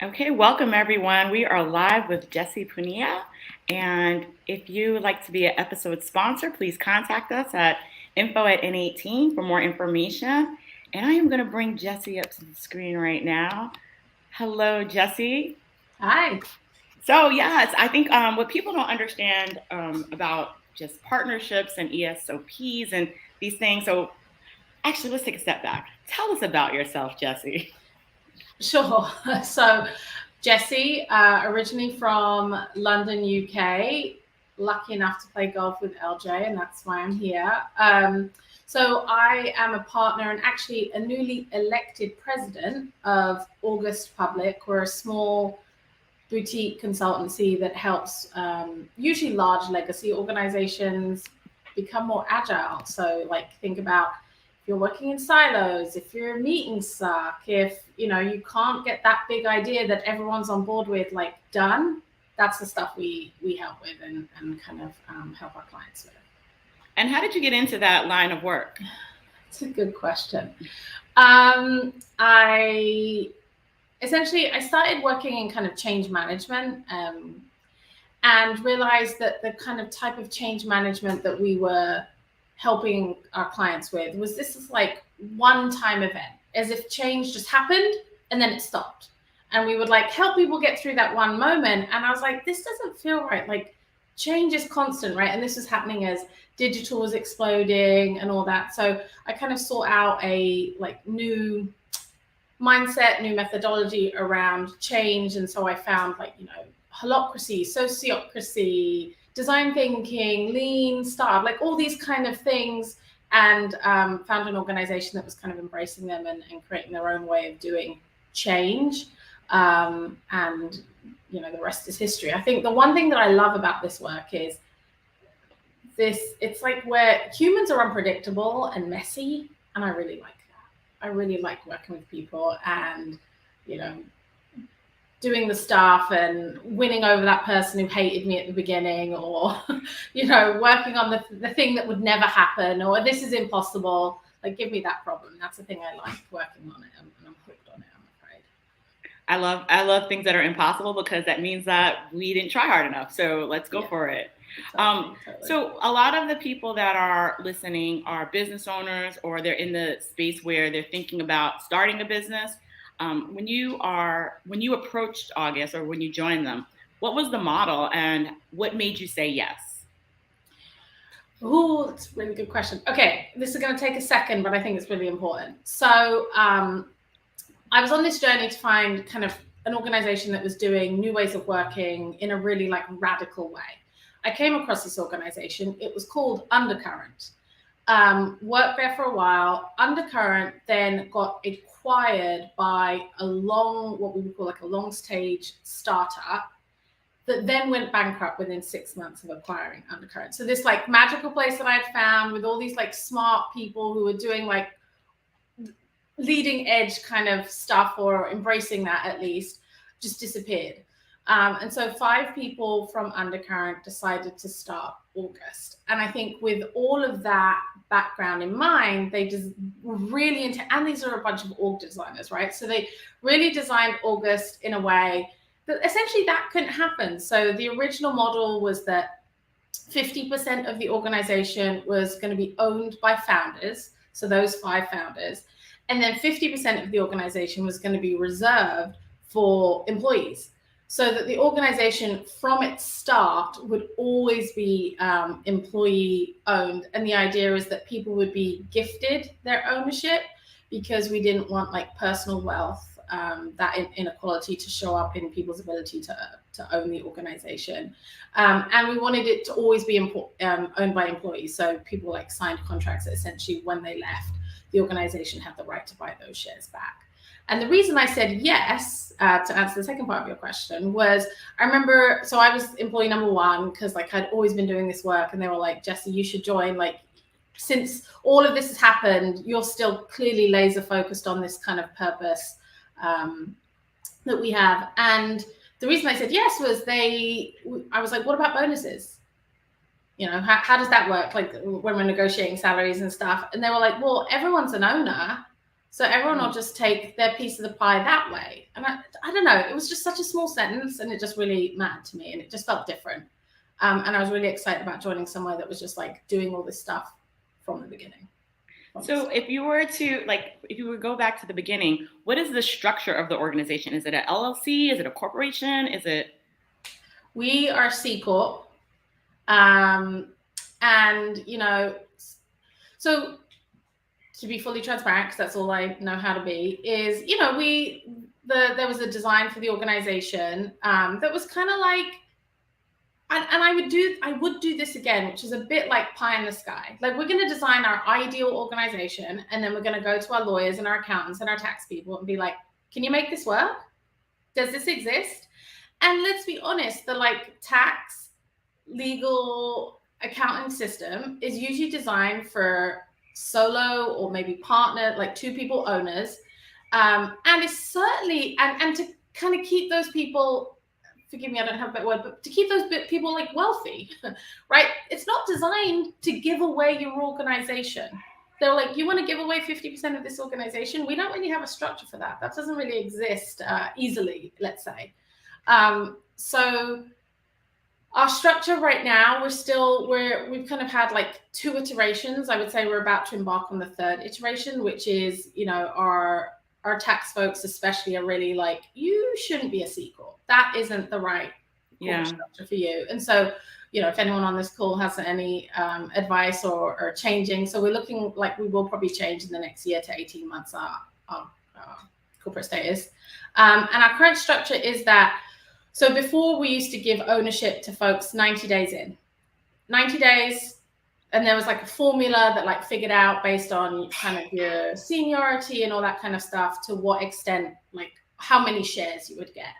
Okay, welcome everyone. We are live with Jessie Punia. And if you would like to be an episode sponsor, please contact us at info@n18 for more information. And I am going to bring Jessie up to the screen right now. Hello, Jessie. Hi. So, yes, I think what people don't understand about just partnerships and ESOPs and these things. So, actually, let's take a step back. Tell us about yourself, Jessie. Sure. So, Jessie, originally from London, UK, lucky enough to play golf with LJ, and that's why I'm here. So, I am a partner and actually a newly elected president of August Public. We're a small boutique consultancy that helps usually large legacy organizations become more agile. So, like, think about if you're working in silos, if your meetings suck, if you can't get that big idea that everyone's on board with like done. That's the stuff we help with and kind of help our clients with. And how did you get into that line of work? It's a good question. I started working in kind of change management and realized that the kind of type of change management that we were helping our clients with was this is like one-time event, as if change just happened and then it stopped. And we would like help people get through that one moment. And I was like, this doesn't feel right. Like change is constant, right? And this was happening as digital was exploding and all that. So I kind of sought out a like new mindset, new methodology around change. And so I found like, holocracy, sociocracy, design thinking, lean startup, like all these kind of things, and found an organization that was kind of embracing them and creating their own way of doing change. And the rest is history. I think the one thing that I love about this work is it's like where humans are unpredictable and messy, and I really like that. I really like working with people and doing the stuff and winning over that person who hated me at the beginning, or working on the thing that would never happen, or this is impossible. Like, give me that problem. That's the thing I like working on it, and I'm hooked on it, I'm afraid. I love things that are impossible because that means that we didn't try hard enough. So let's go for it. Totally. So a lot of the people that are listening are business owners, or they're in the space where they're thinking about starting a business. When you approached August, or when you joined them, what was the model and what made you say yes? Oh, that's a really good question. Okay, this is going to take a second, but I think it's really important. So I was on this journey to find kind of an organization that was doing new ways of working in a really like radical way. I came across this organization. It was called Undercurrent. Worked there for a while. Undercurrent then got acquired by what we would call like a long stage startup that then went bankrupt within 6 months of acquiring Undercurrent. So this like magical place that I had found with all these like smart people who were doing like leading edge kind of stuff, or embracing that at least, just disappeared. And so 5 people from Undercurrent decided to start August. And I think with all of that background in mind, they just were really and these are a bunch of org designers, right? So they really designed August in a way that essentially that couldn't happen. So the original model was that 50% of the organization was going to be owned by founders. So those 5 founders. And then 50% of the organization was going to be reserved for employees, so that the organization from its start would always be employee owned. And the idea is that people would be gifted their ownership, because we didn't want like personal wealth, that inequality to show up in people's ability to own the organization. And we wanted it to always be owned by employees. So people like signed contracts that essentially when they left, the organization had the right to buy those shares back. And the reason I said yes, to answer the second part of your question, was I remember, so I was employee number 1 because like I'd always been doing this work, and they were like, Jessie, you should join. Like, since all of this has happened, you're still clearly laser focused on this kind of purpose that we have. And the reason I said yes was I was like, what about bonuses? How does that work? Like when we're negotiating salaries and stuff. And they were like, well, everyone's an owner. So everyone will just take their piece of the pie that way. And I don't know, it was just such a small sentence, and it just really mattered to me, and it just felt different. And I was really excited about joining somewhere that was just like doing all this stuff from the beginning. So if you were to go back to the beginning, what is the structure of the organization? Is it an LLC? Is it a corporation? Is it? We are C Corp. And, so to be fully transparent, because that's all I know how to be, is, there was a design for the organization that was kind of like, and I would do this again, which is a bit like pie in the sky. Like, we're going to design our ideal organization, and then we're going to go to our lawyers and our accountants and our tax people and be like, can you make this work? Does this exist? And let's be honest, the tax, legal, accounting system is usually designed for solo or maybe partner, like 2 people owners. And it's certainly, and to kind of keep those people, forgive me, I don't have that word, but to keep those people wealthy, right? It's not designed to give away your organization. They're like, you want to give away 50% of this organization? We don't really have a structure for that. That doesn't really exist easily, let's say. So our structure right now, we've kind of had 2 iterations. I would say we're about to embark on the 3rd iteration, which is, our tax folks especially are really like, you shouldn't be a C Corp. That isn't the right structure for you. And so, if anyone on this call has any advice or changing, so we're looking like we will probably change in the next year to 18 months our corporate status. And our current structure is that, so before we used to give ownership to folks 90 days in. 90 days, and there was a formula that figured out based on kind of your seniority and all that kind of stuff to what extent, how many shares you would get.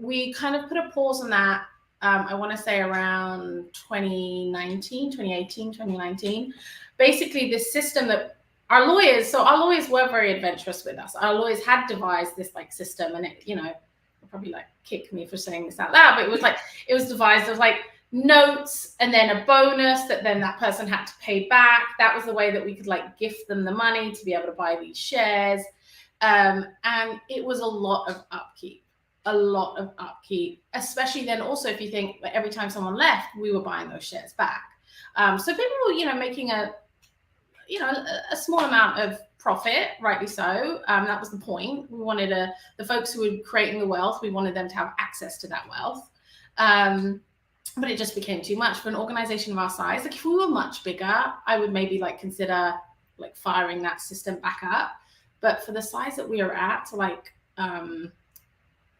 We kind of put a pause on that, I want to say around 2019. Basically, this system that our lawyers were very adventurous with us. Our lawyers had devised this system, and it, they'll probably kick me for saying this out loud, but it was devised as notes and then a bonus that then that person had to pay back. That was the way that we could gift them the money to be able to buy these shares. And it was a lot of upkeep, especially then also if you think that every time someone left, we were buying those shares back. So people were, making a small amount of profit, rightly so. That was the point. We wanted the folks who were creating the wealth, we wanted them to have access to that wealth. But it just became too much for an organization of our size. If we were much bigger, I would maybe consider firing that system back up. But for the size that we are at,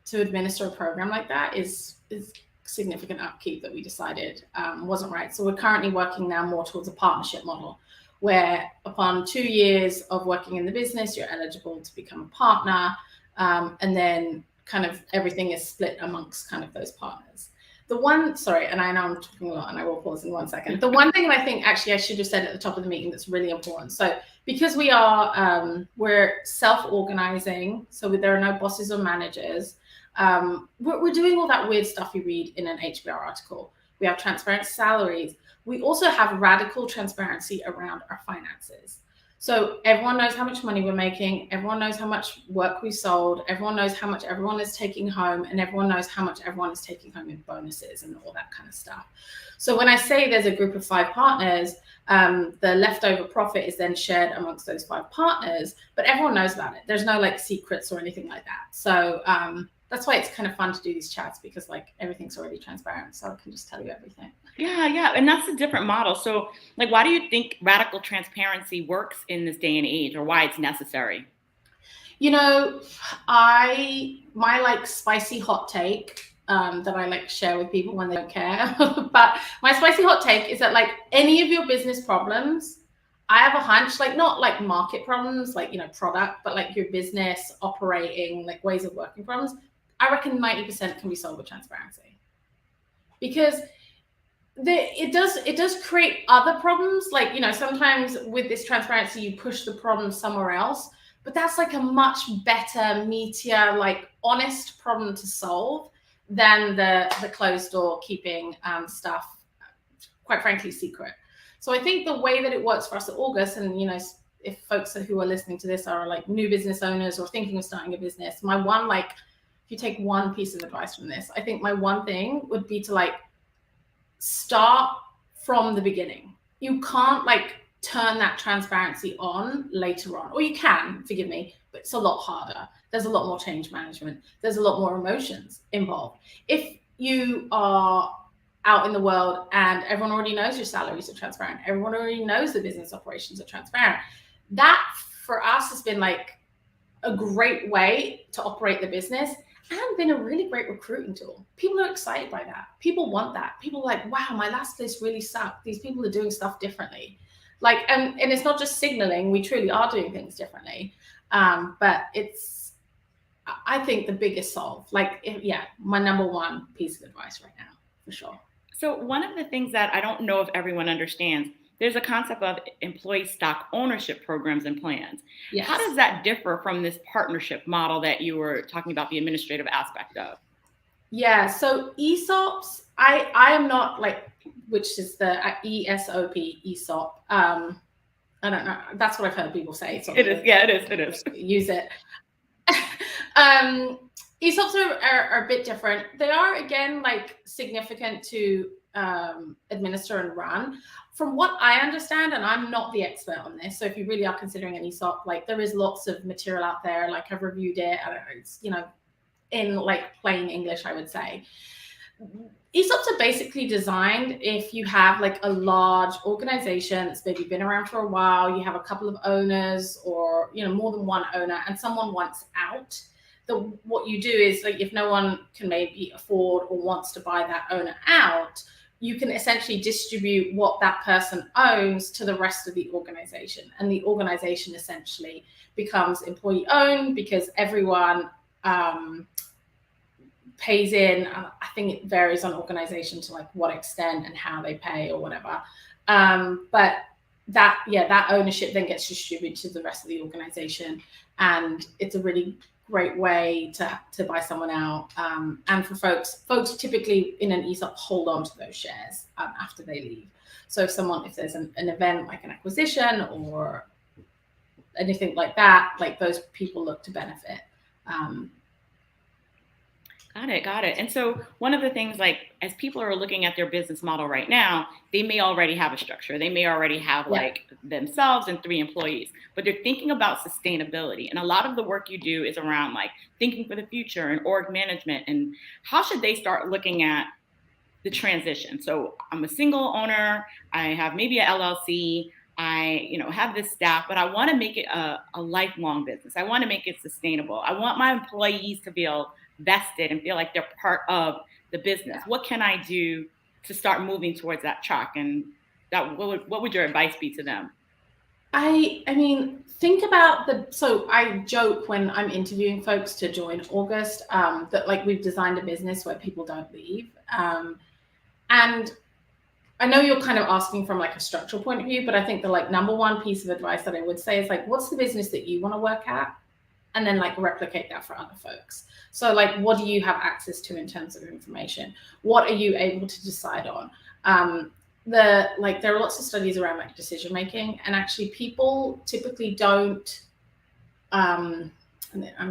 to administer a program like that is significant upkeep that we decided wasn't right. So we're currently working now more towards a partnership model, where upon 2 years of working in the business, you're eligible to become a partner, and then kind of everything is split amongst kind of those partners. And I know I'm talking a lot, and I will pause in 1 second. The one thing that I think actually I should have said at the top of the meeting that's really important. So because we're self-organizing, so there are no bosses or managers, we're doing all that weird stuff you read in an HBR article. We have transparent salaries. We also have radical transparency around our finances. So everyone knows how much money we're making. Everyone knows how much work we sold. Everyone knows how much everyone is taking home, and everyone knows how much everyone is taking home in bonuses and all that kind of stuff. So when I say there's a group of 5 partners, the leftover profit is then shared amongst those 5 partners, but everyone knows about it. There's no secrets or anything like that. So that's why it's kind of fun to do these chats, because everything's already transparent, so I can just tell you everything. Yeah, and that's a different model. So why do you think radical transparency works in this day and age, or why it's necessary? My spicy hot take that I share with people when they don't care, but my spicy hot take is that any of your business problems, I have a hunch, not market problems, product, but your business operating, ways of working problems, I reckon 90% can be solved with transparency. Because it does create other problems. Sometimes with this transparency, you push the problem somewhere else, but that's a much better, meatier, honest problem to solve than the closed door keeping stuff, quite frankly, secret. So I think the way that it works for us at August, and if folks who are listening to this are like new business owners or thinking of starting a business, my one, like, if you take one piece of advice from this, I think my one thing would be to like start from the beginning. You can't like turn that transparency on later on, or you can, forgive me, but it's a lot harder. There's a lot more change management. There's a lot more emotions involved. If you are out in the world and everyone already knows your salaries are transparent, everyone already knows the business operations are transparent, that for us has been like a great way to operate the business and been a really great recruiting tool. People are excited by that. People want that. People are like, wow, my last place really sucked. These people are doing stuff differently. Like, and it's not just signaling, we truly are doing things differently. But it's, I think, the biggest solve. Like, my number one piece of advice right now, for sure. So one of the things that I don't know if everyone understands, there's a concept of employee stock ownership programs and plans. Yes. How does that differ from this partnership model that you were talking about, the administrative aspect of? Yeah, so ESOPs, I am not like, which is the ESOP, ESOP. I don't know. That's what I've heard people say. It is. Yeah, it is. Use it. ESOPs are a bit different. They are, again, like significant to administer and run. From what I understand, and I'm not the expert on this, so if you really are considering an ESOP, like there is lots of material out there. Like I've reviewed it. I don't know, it's, in like plain English, I would say. ESOPs are basically designed if you have like a large organization that's maybe been around for a while, you have a couple of owners or, more than one owner, and someone wants out. What you do is, like, if no one can maybe afford or wants to buy that owner out, you can essentially distribute what that person owns to the rest of the organization. And the organization essentially becomes employee owned because everyone pays in. I think it varies on organization to like what extent and how they pay or whatever. But that ownership then gets distributed to the rest of the organization. And it's a really great way to buy someone out. And for folks typically in an ESOP hold on to those shares after they leave. So if there's an event like an acquisition or anything like that, like those people look to benefit. Got it. And so one of the things, like, as people are looking at their business model right now, they may already have a structure. They may already have like themselves and 3 employees, but they're thinking about sustainability. And a lot of the work you do is around like thinking for the future and org management. And how should they start looking at the transition? So I'm a single owner. I have maybe a LLC. I, have this staff, but I want to make it a lifelong business. I want to make it sustainable. I want my employees to feel vested and feel like they're part of the business. What can I do to start moving towards that track? And what would your advice be to them? I mean, think about so I joke when I'm interviewing folks to join August that like we've designed a business where people don't leave. And I know you're kind of asking from like a structural point of view, but I think the like number one piece of advice that I would say is like, what's the business that you want to work at? And then like replicate that for other folks. So like, what do you have access to in terms of information? What are you able to decide on? There are lots of studies around like decision making, and actually people typically don't. I'm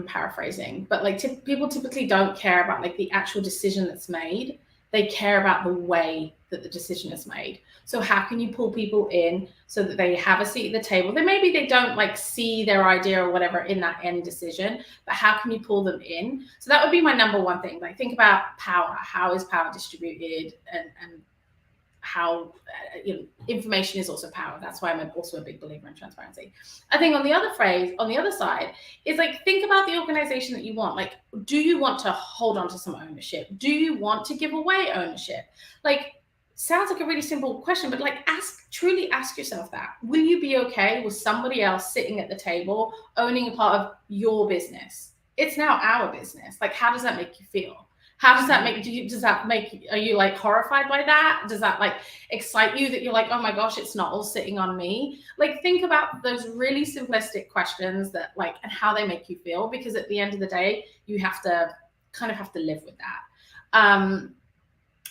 paraphrasing, but like people typically don't care about like the actual decision that's made. They care about the way that the decision is made. So how can you pull people in so that they have a seat at the table? Then maybe they don't like see their idea or whatever in that end decision, but how can you pull them in? So that would be my number one thing. Like think about power. How is power distributed, and how information is also power. That's why I'm also a big believer in transparency. I think on the other side is like, think about the organization that you want. Like, do you want to hold on to some ownership? Do you want to give away ownership? Like, sounds like a really simple question, but like truly ask yourself that. Will you be okay with somebody else sitting at the table owning a part of your business? It's now our business. Like, how does that make you feel? How does that are you like horrified by that? Does that like excite you that you're like, oh my gosh, it's not all sitting on me? Like, think about those really simplistic questions that like, and how they make you feel, because at the end of the day, you have to live with that.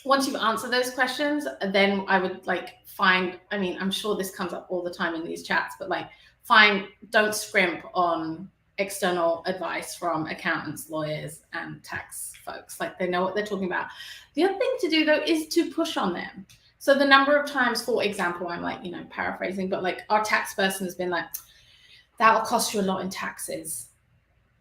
Once you've answered those questions, then I would like I'm sure this comes up all the time in these chats, but like don't scrimp on external advice from accountants, lawyers, and tax folks. Like, they know what they're talking about. The other thing to do, though, is to push on them. So the number of times, for example, I'm like, paraphrasing, but like our tax person has been like, that'll cost you a lot in taxes,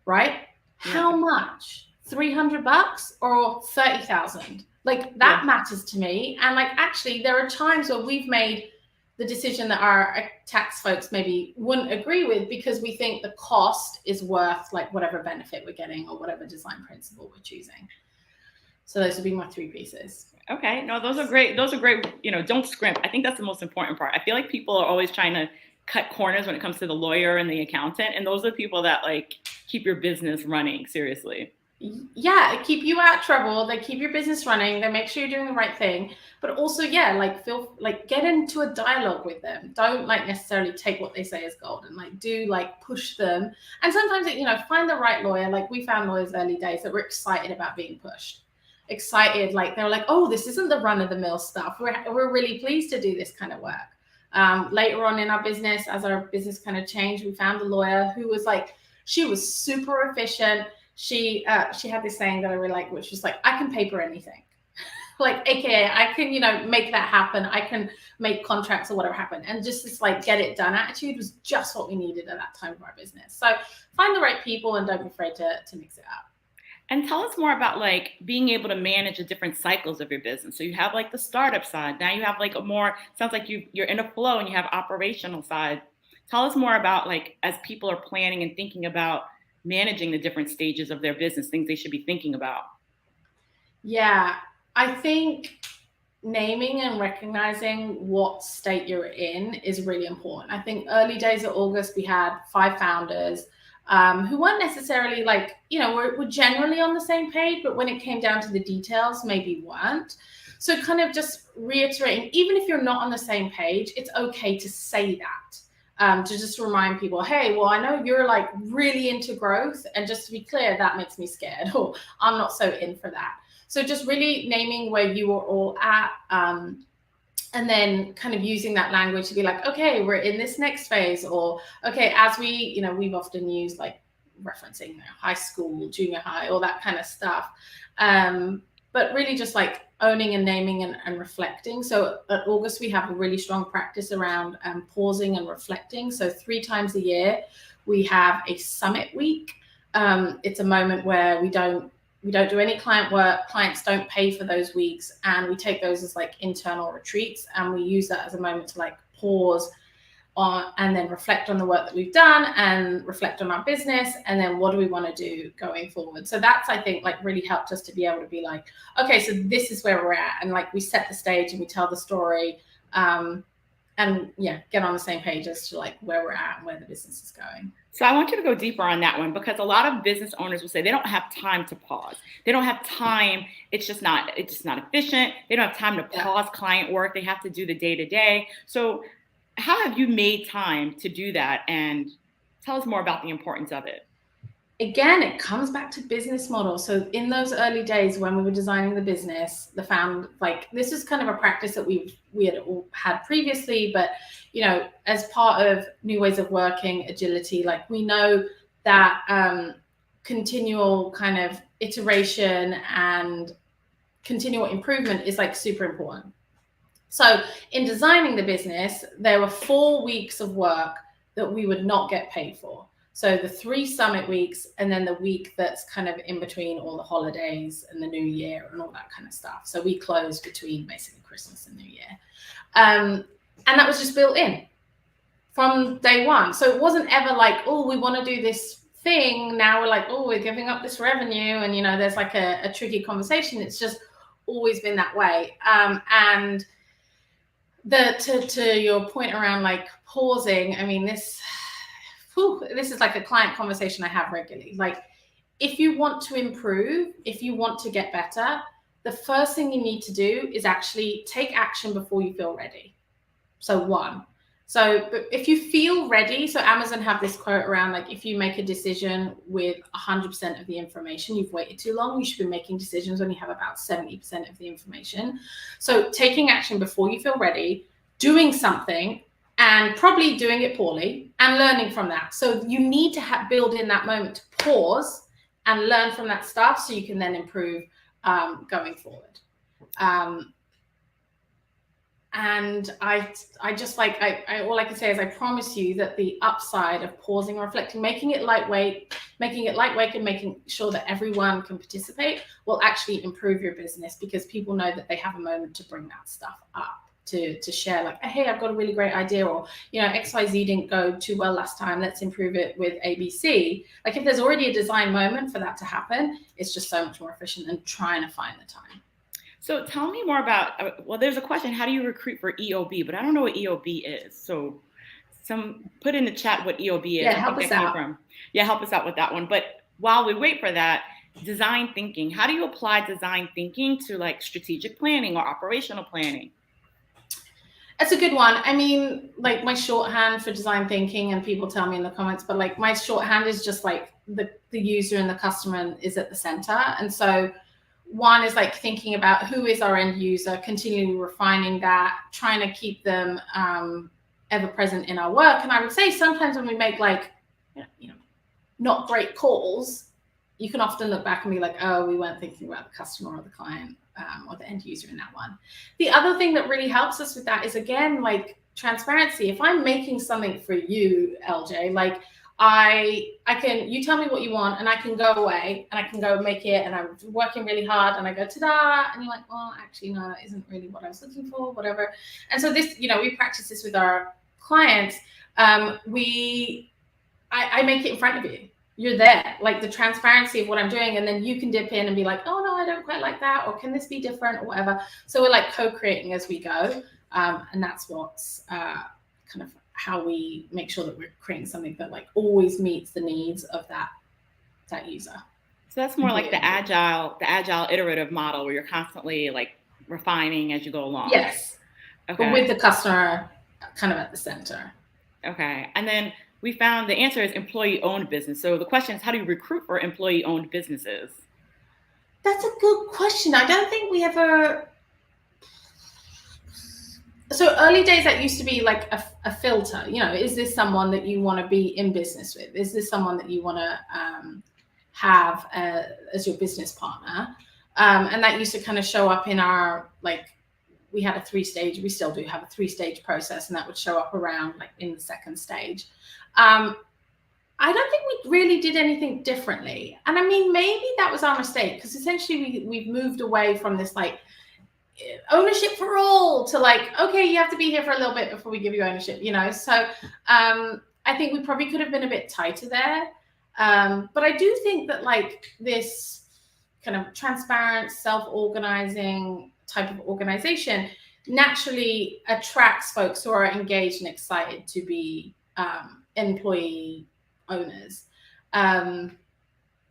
right? Yeah. How much? $300 or 30,000? Like, that matters to me. And like, actually, there are times where we've made the decision that our tax folks maybe wouldn't agree with, because we think the cost is worth like whatever benefit we're getting or whatever design principle we're choosing. So those would be my 3 pieces. Okay. No, those are great. Don't scrimp. I think that's the most important part. I feel like people are always trying to cut corners when it comes to the lawyer and the accountant. And those are the people that like keep your business running, seriously. Yeah, they keep you out of trouble. They keep your business running. They make sure you're doing the right thing. But also, get into a dialogue with them. Don't like necessarily take what they say as gold, and like push them. And sometimes, find the right lawyer. Like, we found lawyers early days that were excited about being pushed. Excited, like they were like, oh, this isn't the run of the mill stuff. We're really pleased to do this kind of work. Later on in our business, as our business kind of changed, we found a lawyer who was like, she was super efficient. She had this saying that I really like, which was like, I can paper anything. Like, AKA, I can, make that happen. I can make contracts or whatever happen. And just this like get it done attitude was just what we needed at that time of our business. So find the right people and don't be afraid to mix it up. And tell us more about like being able to manage the different cycles of your business. So you have like the startup side. Now you have like sounds like you're in a flow, and you have operational side. Tell us more about like, as people are planning and thinking about managing the different stages of their business, things they should be thinking about. Yeah, I think naming and recognizing what state you're in is really important. I think early days at August, we had 5 founders who weren't necessarily like, we're generally on the same page, but when it came down to the details, maybe weren't. So kind of just reiterating, even if you're not on the same page, it's okay to say that. To just remind people, hey, well, I know you're like really into growth, and just to be clear, that makes me scared, or I'm not so in for that. So just really naming where you are all at, and then kind of using that language to be like, okay, we're in this next phase, or okay, as we, we've often used like referencing high school, junior high, all that kind of stuff. But really just like owning and naming and reflecting. So at August, we have a really strong practice around pausing and reflecting. So 3 times a year, we have a summit week. It's a moment where we don't do any client work. Clients don't pay for those weeks. And we take those as like internal retreats. And we use that as a moment to like pause and then reflect on the work that we've done and reflect on our business. And then what do we want to do going forward? So that's, I think, like really helped us to be able to be like, okay, so this is where we're at. And like we set the stage and we tell the story, and get on the same page as to like where we're at and where the business is going. So I want you to go deeper on that one, because a lot of business owners will say they don't have time to pause. They don't have time. It's just not efficient. They don't have time to pause client work. They have to do the day-to-day. So how have you made time to do that? And tell us more about the importance of it. Again, it comes back to business model. So in those early days when we were designing the business, this is kind of a practice that we had all had previously, but as part of new ways of working, agility, like we know that continual kind of iteration and continual improvement is like super important. So in designing the business, there were 4 weeks of work that we would not get paid for. So the 3 summit weeks, and then the week that's kind of in between all the holidays and the new year and all that kind of stuff. So we closed between basically Christmas and New Year. And that was just built in from day one. So it wasn't ever like, oh, we want to do this thing. Now we're like, oh, we're giving up this revenue. And, there's like a tricky conversation. It's just always been that way. And to your point around like pausing, I mean, this is like a client conversation I have regularly. Like, if you want to improve, if you want to get better, the first thing you need to do is actually take action before you feel ready. So but if you feel ready, so Amazon have this quote around like, if you make a decision with 100% of the information, you've waited too long. You should be making decisions when you have about 70% of the information. So taking action before you feel ready, doing something, and probably doing it poorly and learning from that. So you need to build in that moment to pause and learn from that stuff so you can then improve going forward. And I just like, all I can say is I promise you that the upside of pausing and reflecting, making it lightweight and making sure that everyone can participate will actually improve your business, because people know that they have a moment to bring that stuff up, to share like, hey, I've got a really great idea, or, you know, XYZ didn't go too well last time, let's improve it with ABC. Like if there's already a design moment for that to happen, it's just so much more efficient than trying to find the time. So tell me more about, well, there's a question, how do you recruit for EOB? But I don't know what EOB is. So put in the chat what EOB is. Yeah, help us out. Yeah, help us out with that one. But while we wait for that, design thinking, how do you apply design thinking to like strategic planning or operational planning? That's a good one. I mean, like my shorthand for design thinking, and people tell me in the comments, but like my shorthand is just like the user and the customer is at the center. And so one is like thinking about who is our end user, continually refining that, trying to keep them ever present in our work. And I would say sometimes when we make like, you know, not great calls, you can often look back and be like, oh, we weren't thinking about the customer or the client or the end user in that one. The other thing that really helps us with that is, again, like transparency. If I'm making something for you, LJ, like you tell me what you want and I can go away and I can go make it, and I'm working really hard and I go, ta-da, and you're like, well, actually, no, that isn't really what I was looking for, whatever. And so this, you know, we practice this with our clients. I make it in front of you. You're there, like the transparency of what I'm doing, and then you can dip in and be like, oh no, I don't quite like that, or can this be different, or whatever. So we're like co-creating as we go, and that's what's kind of how we make sure that we're creating something that like always meets the needs of that user. So that's more like the agile iterative model, where you're constantly like refining as you go along. Yes. Okay. But with the customer kind of at the center. Okay. And then we found the answer is employee-owned business. So the question is, how do you recruit for employee-owned businesses? That's a good question. I don't think we ever... So early days, that used to be like a filter. You know, is this someone that you want to be in business with? Is this someone that you want to have as your business partner? And that used to kind of show up in our, like, we had a 3-stage, we still do have a 3-stage process, and that would show up around like in the 2nd stage. I don't think we really did anything differently. And I mean, maybe that was our mistake, because essentially we've moved away from this like ownership for all to like, okay, you have to be here for a little bit before we give you ownership, you know? So I think we probably could have been a bit tighter there. But I do think that like this kind of transparent, self-organizing type of organization naturally attracts folks who are engaged and excited to be employee owners.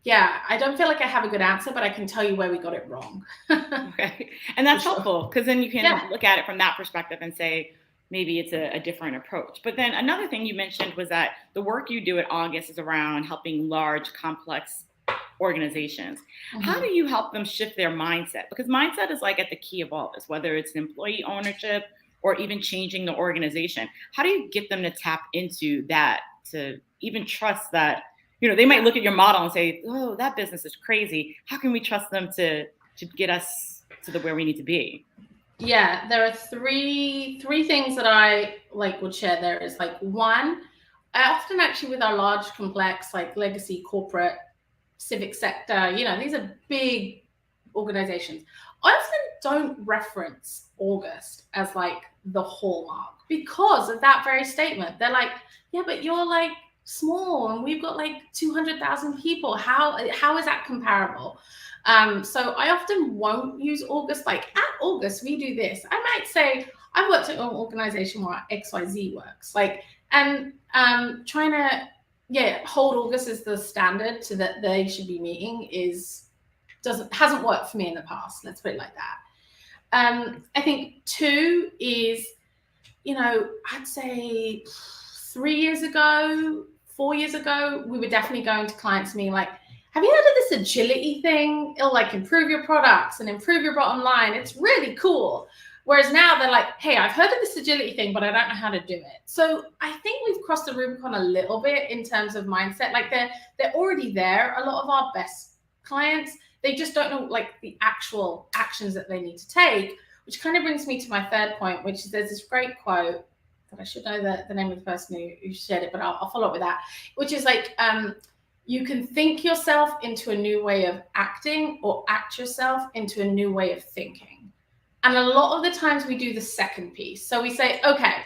Yeah, I don't feel like I have a good answer, but I can tell you where we got it wrong. Okay. And that's helpful, because then you can look at it from that perspective and say, maybe it's a different approach. But then another thing you mentioned was that the work you do at August is around helping large, complex organizations. Mm-hmm. How do you help them shift their mindset? Because mindset is like at the key of all this, whether it's employee ownership or even changing the organization. How do you get them to tap into that, to even trust that, you know, they might look at your model and say, oh, that business is crazy. How can we trust them to get us to where we need to be? Yeah, there are three things that I like would share there. Is like, one, I often actually with our large, complex, like legacy, corporate, civic sector, you know, these are big organizations. I often don't reference August as like the hallmark because of that very statement. They're like, yeah, but you're like small and we've got like 200,000 people. How is that comparable? So I often won't use August. Like at August, we do this. I might say, I worked at an organization where XYZ works. Like, and trying to, hold August as the standard to that they should be meeting hasn't worked for me in the past. Let's put it like that. I think 2 is, you know, I'd say 3 years ago, 4 years ago, we were definitely going to clients meeting like, have you heard of this agility thing? It'll like improve your products and improve your bottom line. It's really cool. Whereas now they're like, hey, I've heard of this agility thing, but I don't know how to do it. So I think we've crossed the Rubicon a little bit in terms of mindset. Like they're already there. A lot of our best clients, they just don't know like the actual actions that they need to take, which kind of brings me to my third point, which is there's this great quote that I should know the name of the person who shared it, but I'll follow up with that, which is like, you can think yourself into a new way of acting or act yourself into a new way of thinking. And a lot of the times we do the second piece. So we say, okay,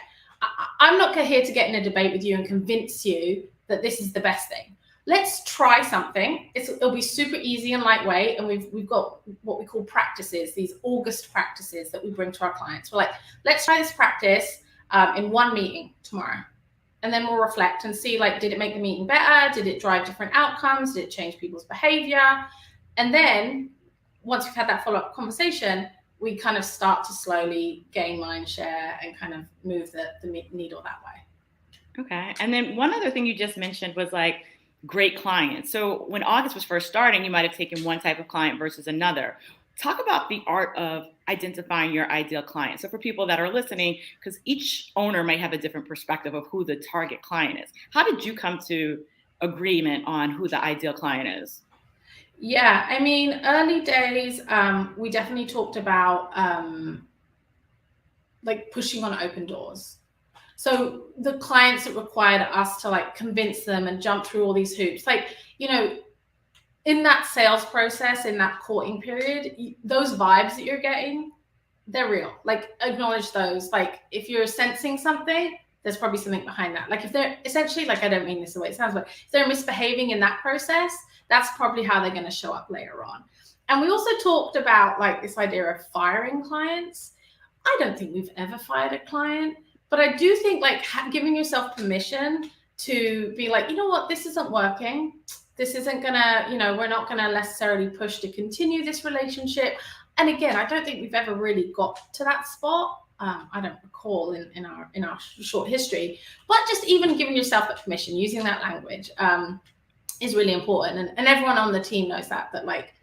I'm not here to get in a debate with you and convince you that this is the best thing. Let's try something. It'll be super easy and lightweight. And we've got what we call practices, these August practices that we bring to our clients. We're like, let's try this practice in one meeting tomorrow. And then we'll reflect and see, like, did it make the meeting better? Did it drive different outcomes? Did it change people's behavior? And then once we've had that follow-up conversation, we kind of start to slowly gain mind share and kind of move the needle that way. Okay. And then one other thing you just mentioned was like great clients. So when August was first starting, you might have taken one type of client versus another. Talk about the art of identifying your ideal client. So for people that are listening, because each owner may have a different perspective of who the target client is. How did you come to agreement on who the ideal client is? Yeah, I mean, early days, we definitely talked about like pushing on open doors. So the clients that required us to like convince them and jump through all these hoops, like, you know, in that sales process, in that courting period, those vibes that you're getting, they're real. Like, acknowledge those. Like, if you're sensing something, there's probably something behind that. Like, if they're essentially, like, I don't mean this the way it sounds, but if they're misbehaving in that process, that's probably how they're going to show up later on. And we also talked about like this idea of firing clients. I don't think we've ever fired a client, but I do think like giving yourself permission to be like, you know what, this isn't working. This isn't gonna, you know, we're not gonna necessarily push to continue this relationship. And again, I don't think we've ever really got to that spot. I don't recall in our short history, but just even giving yourself that permission, using that language is really important. And everyone on the team knows that like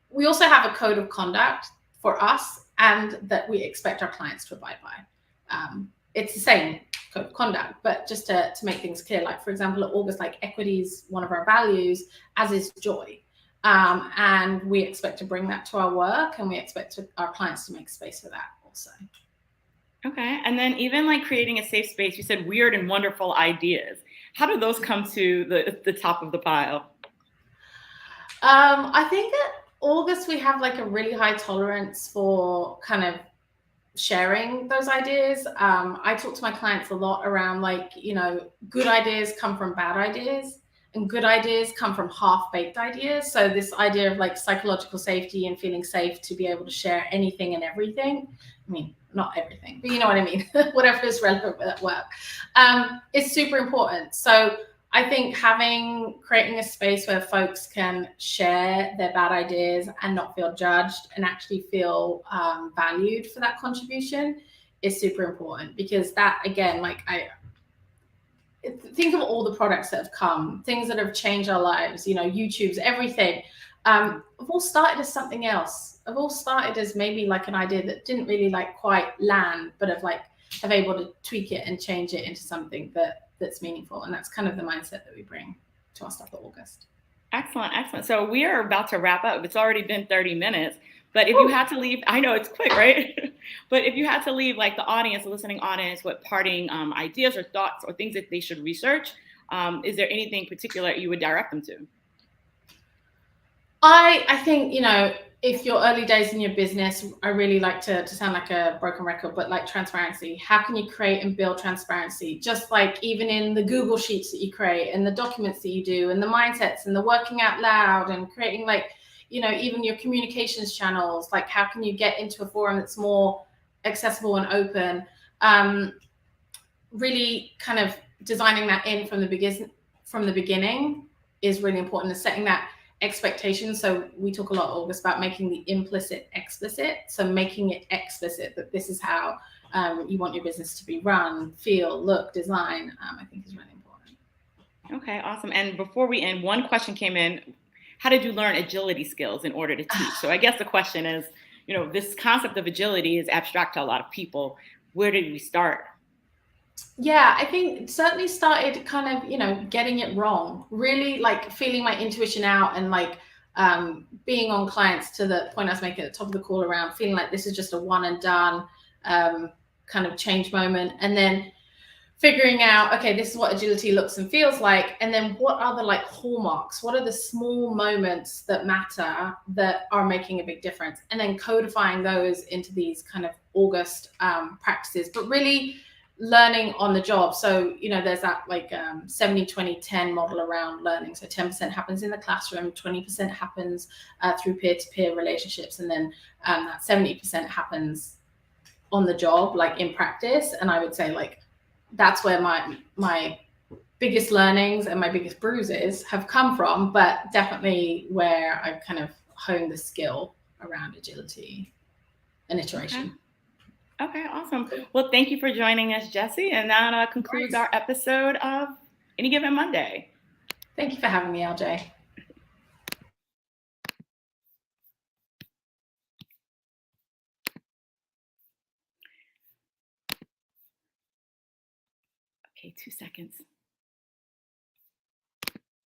we also have a code of conduct for us and that we expect our clients to abide by. It's the same code of conduct, but just to make things clear, like for example, at August, like equity is one of our values, as is joy. And we expect to bring that to our work, and we expect our clients to make space for that also. Okay. And then even like creating a safe space, you said weird and wonderful ideas. How do those come to the top of the pile? I think at August, we have like a really high tolerance for kind of sharing those ideas. I talk to my clients a lot around like, you know, good ideas come from bad ideas and good ideas come from half-baked ideas. So this idea of like psychological safety and feeling safe to be able to share anything and everything. I mean, not everything, but you know what I mean? Whatever is relevant at work. It's super important. So I think creating a space where folks can share their bad ideas and not feel judged and actually feel valued for that contribution is super important, because that, again, like think of all the products that have come, things that have changed our lives, you know, YouTube's, everything, have all started as something else. Have all started as maybe like an idea that didn't really like quite land, but have able to tweak it and change it into something that's meaningful. And that's kind of the mindset that we bring to our stuff at August. Excellent, excellent. So we are about to wrap up. It's already been 30 minutes, but if you had to leave, I know it's quick, right? But if you had to leave like the audience, the listening audience, what parting ideas or thoughts or things that they should research, is there anything particular you would direct them to? I think, you know, if you're early days in your business, I really like to sound like a broken record, but like transparency. How can you create and build transparency? Just like even in the Google Sheets that you create and the documents that you do and the mindsets and the working out loud and creating like, you know, even your communications channels, like how can you get into a forum that's more accessible and open? Really kind of designing that in from the beginning is really important, and setting that expectation. So we talk a lot, August, about making the implicit explicit. So making it explicit that this is how you want your business to be run, feel, look, design, I think is really important. Okay, awesome. And before we end, one question came in. How did you learn agility skills in order to teach? So I guess the question is, this concept of agility is abstract to a lot of people. Where did we start? Yeah, I think it certainly started kind of, getting it wrong, really like feeling my intuition out and like being on clients to the point I was making at the top of the call around feeling like this is just a one and done kind of change moment. And then figuring out, okay, this is what agility looks and feels like. And then what are the like hallmarks? What are the small moments that matter that are making a big difference? And then codifying those into these kind of August practices, but really learning on the job. So, there's that like 70-20-10 model around learning. So 10% happens in the classroom, 20% happens through peer-to-peer relationships. And then that 70% happens on the job, like in practice. And I would say like, that's where my biggest learnings and my biggest bruises have come from, but definitely where I've kind of honed the skill around agility and iteration. Okay, awesome. Well, thank you for joining us, Jessie. And that concludes our episode of Any Given Monday. Thank you for having me, LJ. Okay, 2 seconds.